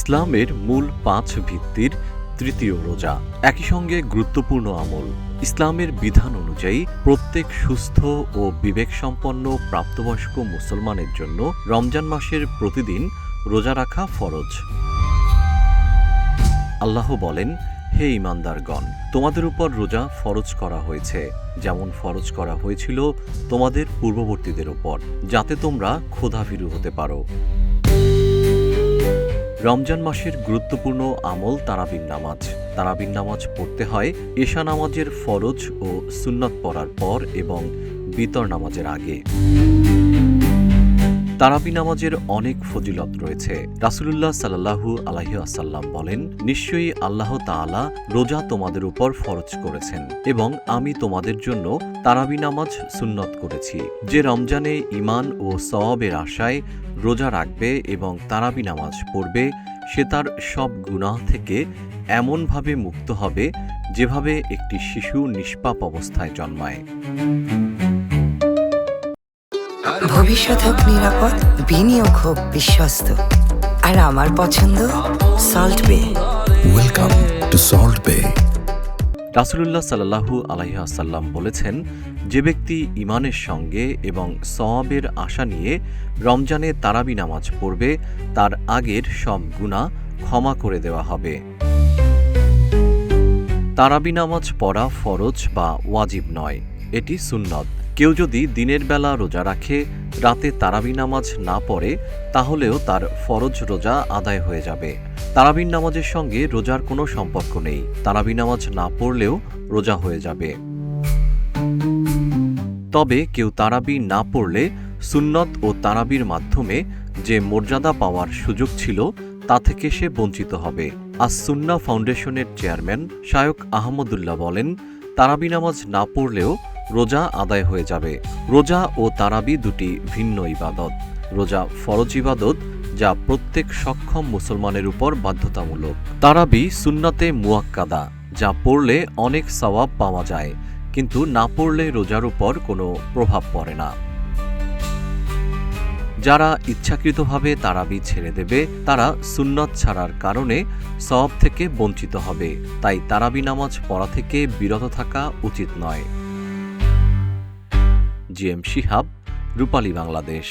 ইসলামের মূল ৫ ভিত্তির তৃতীয় রোজা একই সঙ্গে গুরুত্বপূর্ণ আমল। ইসলামের বিধান অনুযায়ী প্রত্যেক সুস্থ ও বিবেকসম্পন্ন প্রাপ্তবয়স্ক মুসলমানের জন্য রমজান মাসের প্রতিদিন রোজা রাখা ফরজ। আল্লাহ বলেন, হে ঈমানদারগণ, তোমাদের উপর রোজা ফরজ করা হয়েছে, যেমন ফরজ করা হয়েছিল তোমাদের পূর্ববর্তীদের উপর, যাতে তোমরা ক্ষুধাভীরু হতে পারো। রমজান মাসের গুরুত্বপূর্ণ আমল তারাবির নামাজ। তারাবির নামাজ পড়তে হয় এশা নামাজের ফরজ ও সুন্নত পড়ার পর এবং বিতর নামাজের আগে। তারাবি নামাজের অনেক ফজিলত রয়েছে। রাসূলুল্লাহ সাল্লাল্লাহু আলাইহি ওয়াসাল্লাম বলেন, নিশ্চয়ই আল্লাহ তাআলা রোজা তোমাদের উপর ফরজ করেছেন এবং আমি তোমাদের জন্য তারাবি নামাজ সুন্নত করেছি। যে রমজানে ঈমান ও সওয়াবের আশায় রোজা রাখবে এবং তারাবি নামাজ পড়বে, সে তার সব গুনাহ থেকে এমনভাবে মুক্ত হবে যেভাবে একটি শিশু নিষ্পাপ অবস্থায় জন্মায়। ভবিষ্যৎ হোক নিরাপদ, বিনিয়োগ হোক বিশ্বস্ত, আর আমার পছন্দ সল্ট বে। ওয়েলকাম টু সল্ট বে। রাসূলুল্লাহ সাল্লাল্লাহু আলাইহি ওয়াসাল্লাম বলেছেন, যে ব্যক্তি ঈমানের সঙ্গে এবং সওয়াবের আশা নিয়ে রমজানে তারাবি নামাজ পড়বে, তার আগের সব গুনাহ ক্ষমা করে দেওয়া হবে। তারাবি নামাজ পড়া ফরজ বা ওয়াজিব নয়, এটি সুন্নত। কেউ যদি দিনের বেলা রোজা রাখে, রাতে তারাবি নামাজ না পড়ে, তাহলেও তার ফরজ রোজা আদায় হয়ে যাবে। তারাবির নামাজের সঙ্গে রোজার কোনো সম্পর্ক নেই। তারাবি নামাজ না পড়লেও রোজা হয়ে যাবে। তবে কেউ তারাবি না পড়লে সুন্নত ও তারাবির মাধ্যমে যে মর্যাদা পাওয়ার সুযোগ ছিল, তা থেকে সে বঞ্চিত হবে। আস-সুন্নাহ ফাউন্ডেশনের চেয়ারম্যান শায়খ আহমদুল্লাহ বলেন, তারাবি নামাজ না পড়লেও রোজা আদায় হয়ে যাবে। রোজা ও তারাবি দুটি ভিন্ন ইবাদত। রোজা ফরজ ইবাদত, যা প্রত্যেক সক্ষম মুসলমানের উপর বাধ্যতামূলক। তারাবি সুন্নাতে মুয়াক্কাদা, যা পড়লে অনেক সওয়াব পাওয়া যায়, কিন্তু না পড়লে রোজার উপর কোনো প্রভাব পড়ে না। যারা ইচ্ছাকৃতভাবে তারাবি ছেড়ে দেবে, তারা সুন্নত ছাড়ার কারণে সওয়াব থেকে বঞ্চিত হবে। তাই তারাবি নামাজ পড়া থেকে বিরত থাকা উচিত নয়। জিএম শিহাব, রূপালী বাংলাদেশ।